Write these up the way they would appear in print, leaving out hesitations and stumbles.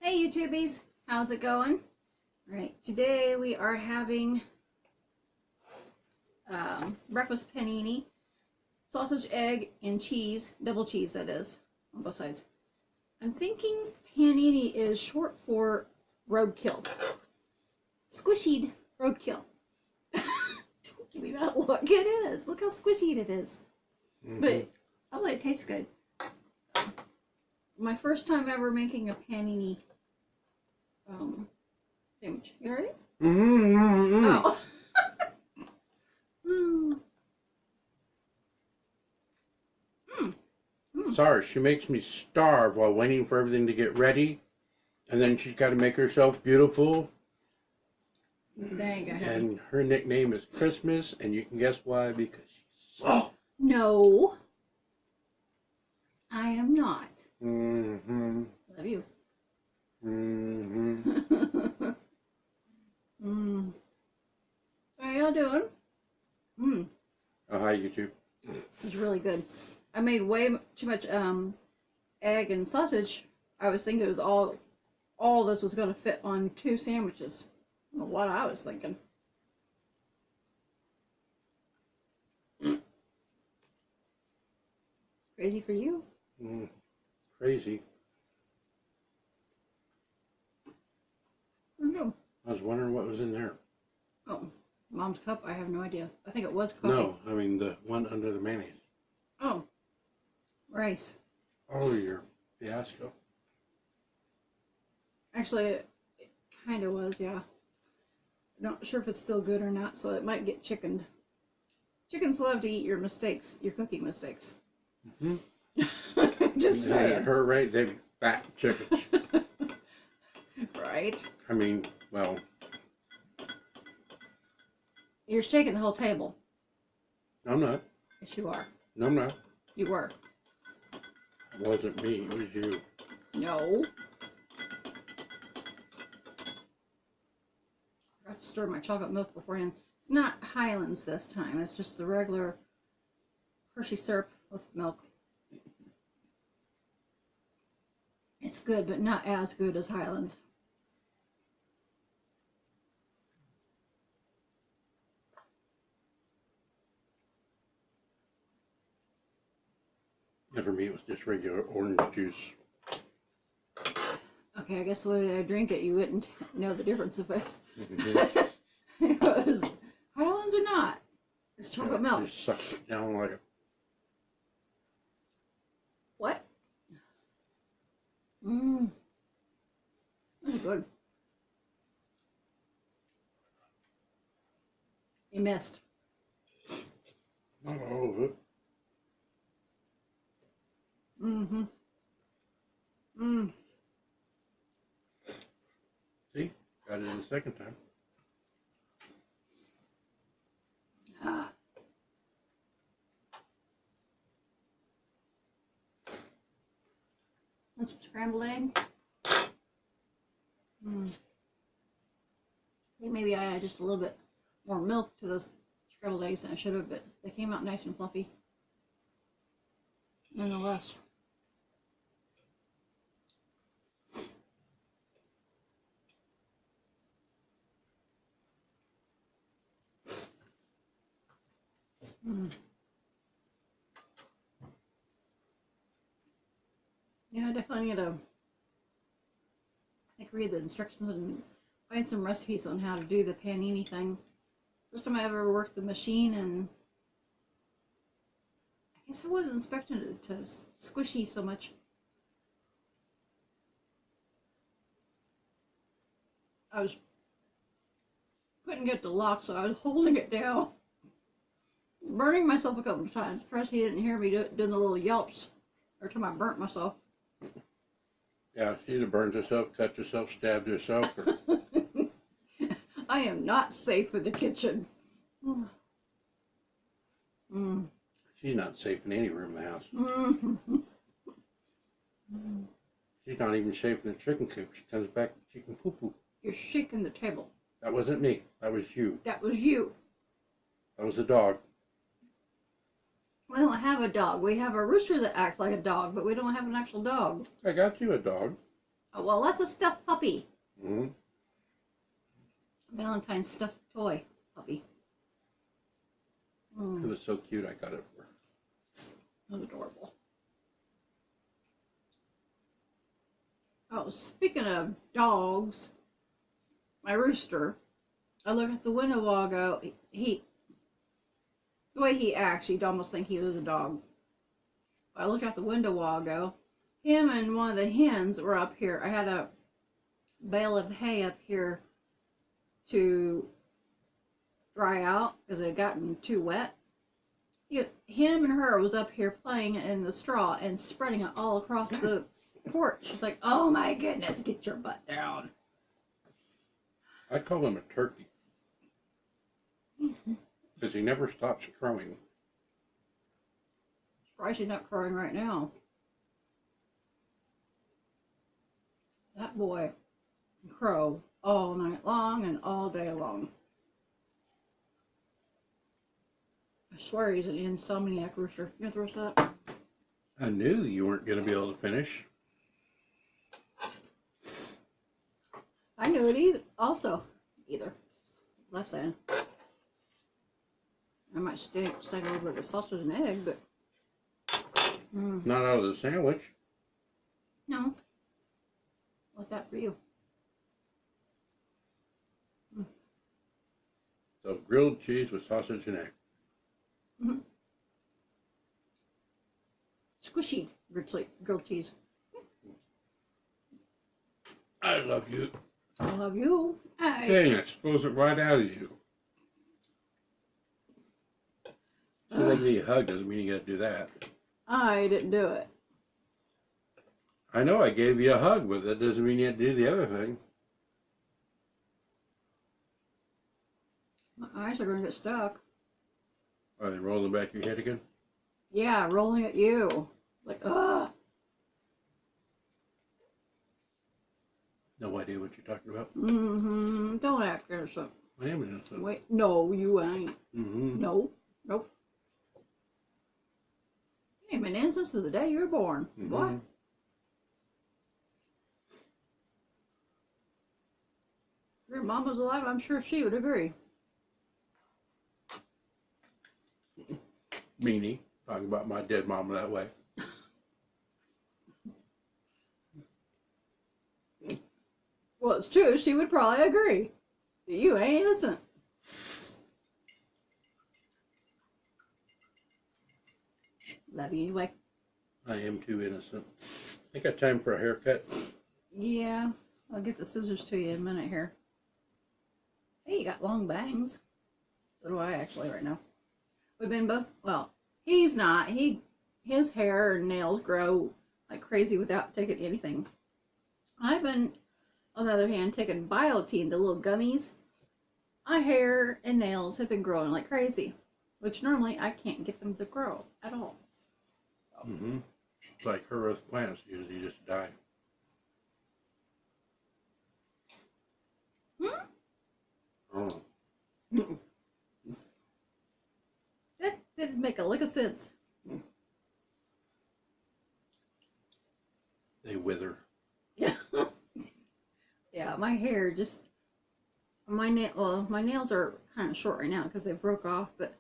Hey YouTubies, how's it going? Alright, today we are having breakfast panini, sausage, egg, and cheese, double cheese that is, on both sides. I'm thinking panini is short for roadkill. Squishied roadkill. Don't give me that look, it is. Look how squishy it is. But hopefully it tastes good. My first time ever making a panini sandwich. You alright? Oh. Sorry, she makes me starve while waiting for everything to get ready. And then she's got to make herself beautiful. Dang, and her nickname is Christmas, and you can guess why, because she's so... No. I am not. Love you. How y'all doing? Oh, hi, YouTube. It's really good. I made way too much egg and sausage. I was thinking it was all this was going to fit on 2 sandwiches. I don't know what I was thinking. Crazy for you? Crazy. No. I was wondering what was in there. Oh, Mom's cup? I have no idea. I think it was coffee. No, I mean the one under the mayonnaise. Oh, rice. Oh, your fiasco. Actually, it kind of was, yeah. Not sure if it's still good or not, so it might get chickened. Chickens love to eat your mistakes, your cooking mistakes. Just saying. Her right, they be fat chickens. Right? I mean, well... You're shaking the whole table. No, I'm not. Yes, you are. No, I'm not. You were. It wasn't me, it was you. No. I forgot to stir my chocolate milk beforehand. It's not Highlands this time. It's just the regular Hershey syrup with milk. It's good, but not as good as Highlands. And for me, it was just regular orange juice. Okay, I guess the way I drink it, you wouldn't know the difference if it was Highlands or not. It's chocolate milk. Just sucks it down like a... What? That's good. You missed. Not all of it. See? Got it in the second time. Want some scrambled egg? I think maybe I added just a little bit more milk to those scrambled eggs than I should have, but they came out nice and fluffy. Nonetheless. Yeah, I definitely need to read the instructions and find some recipes on how to do the panini thing. First time I ever worked the machine, and I guess I wasn't expecting it to squishy so much. I couldn't get the lock, so I was holding it down, burning myself a couple of times. Surprised he didn't hear me doing the little yelps every time I burnt myself. Yeah, she'd have burned herself, cut herself, stabbed herself. Or... I am not safe in the kitchen. She's not safe in any room in the house. She's not even safe in the chicken coop. She comes back with chicken poo-poo. You're shaking the table. That wasn't me. That was you. That was you. That was the dog. We don't have a dog. We have a rooster that acts like a dog, but we don't have an actual dog. I got you a dog. Oh, well, that's a stuffed puppy. Mm-hmm. Valentine's stuffed toy puppy. It was so cute, I got it for her. That was adorable. Oh, speaking of dogs, my rooster, I look at the window a while ago. The way he acts, you'd almost think he was a dog. I looked out the window a while ago. Him and one of the hens were up here. I had a bale of hay up here to dry out because it had gotten too wet. Him and her was up here playing in the straw and spreading it all across the porch. It's like, oh my goodness, get your butt down. I call him a turkey. Because he never stops crowing. Surprised she's not crowing right now. That boy can crow all night long and all day long. I swear he's an insomniac rooster. You want to throw that? I knew you weren't going to be able to finish. I knew it either. Left side. I might stick a little bit of sausage and egg, but Not out of the sandwich. no. What's that for you? So grilled cheese with sausage and egg. Mm-hmm. Squishy grilled cheese. I love you. I love you. Dang, it spills it right out of you. So they give you a hug doesn't mean you got to do that. I didn't do it. I know I gave you a hug, but that doesn't mean you have to do the other thing. My eyes are going to get stuck. Are they rolling back your head again? Yeah, rolling at you. Like, ugh. No idea what you're talking about. Mm-hmm. Don't act innocent. I am innocent. Wait, no, you ain't. Mm-hmm. No, nope. You ain't been innocent since the day you were born. Mm-hmm. What? If your mom was alive, I'm sure she would agree. Meanie, talking about my dead mom that way. Well, it's true. She would probably agree. You ain't innocent. Love you anyway. I am too innocent. I got time for a haircut. Yeah, I'll get the scissors to you in a minute here. Hey, you got long bangs. So do I actually right now. We've been both, well, he's not. His hair and nails grow like crazy without taking anything. I've been, on the other hand, taking biotin, the little gummies. My hair and nails have been growing like crazy, which normally I can't get them to grow at all. So. Mm-hmm. It's like her earth plants usually just die. Oh. That didn't make a lick of sense. They wither. Yeah, my hair just, my nails are kind of short right now because they broke off, but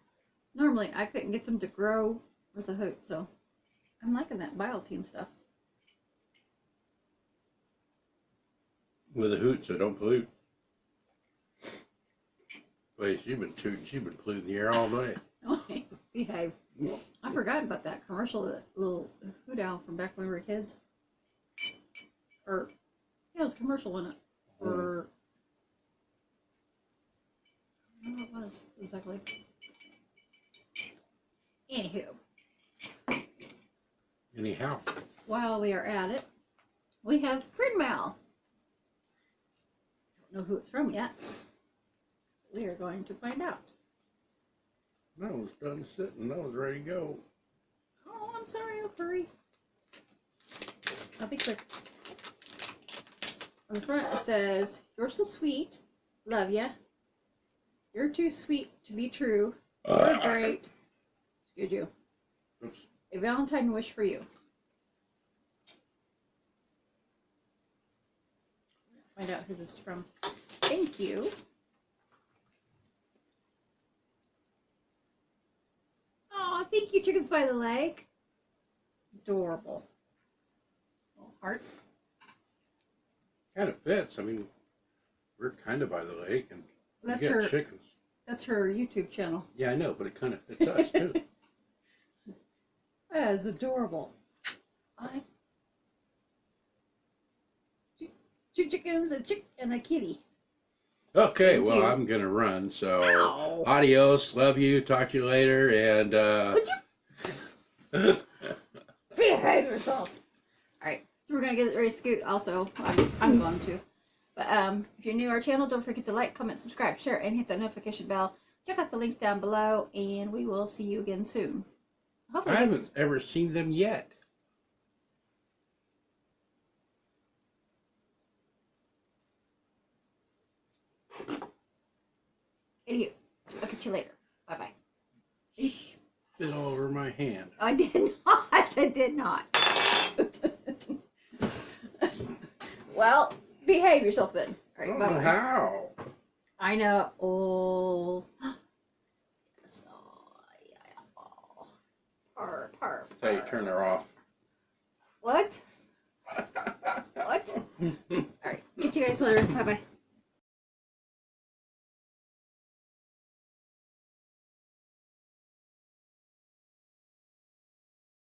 normally I couldn't get them to grow with a hoot, so I'm liking that biotin stuff. With a hoot, so don't pollute. Wait, she's been polluting the air all night. Okay, behave. I forgot about that commercial, that little hoot owl from back when we were kids. Or, yeah, it was a commercial in it. Or, I don't know what it was exactly. Anywho. Anyhow. While we are at it, we have friend mail. Don't know who it's from yet. We are going to find out. No, it's done sitting. I was ready to go. Oh, I'm sorry, I'll hurry. I'll be quick. On the front it says, "You're so sweet. Love ya. You're too sweet to be true. You're great." Excuse you. Find out who this is from. Thank you. Oh, thank you, Chickens by the Lake. Adorable. Little heart. Kind of fits. I mean, we're kind of by the lake, and That's we got her. chickens. That's her YouTube channel. Yeah, I know, but it kind of fits us too. That is adorable. Two chickens, and a kitty. Okay, Thank well, you. I'm gonna run. So, Ow. adios. Love you. Talk to you later. And Would you behave yourself? All right, so we're gonna get ready to scoot. Also, I'm going to. But if you're new to our channel, don't forget to like, comment, subscribe, share, and hit that notification bell. Check out the links down below, and we will see you again soon. Hopefully, I haven't ever seen them yet. Idiot. Look at you later. Bye bye. Spit all over my hand. I did not. I did not. Well, behave yourself then. All right, bye bye. How? I know. Oh. Yes. Oh, yeah. Oh. Purr, purr, That's how you turn her off. What? What? All right. Get you guys later. Bye bye.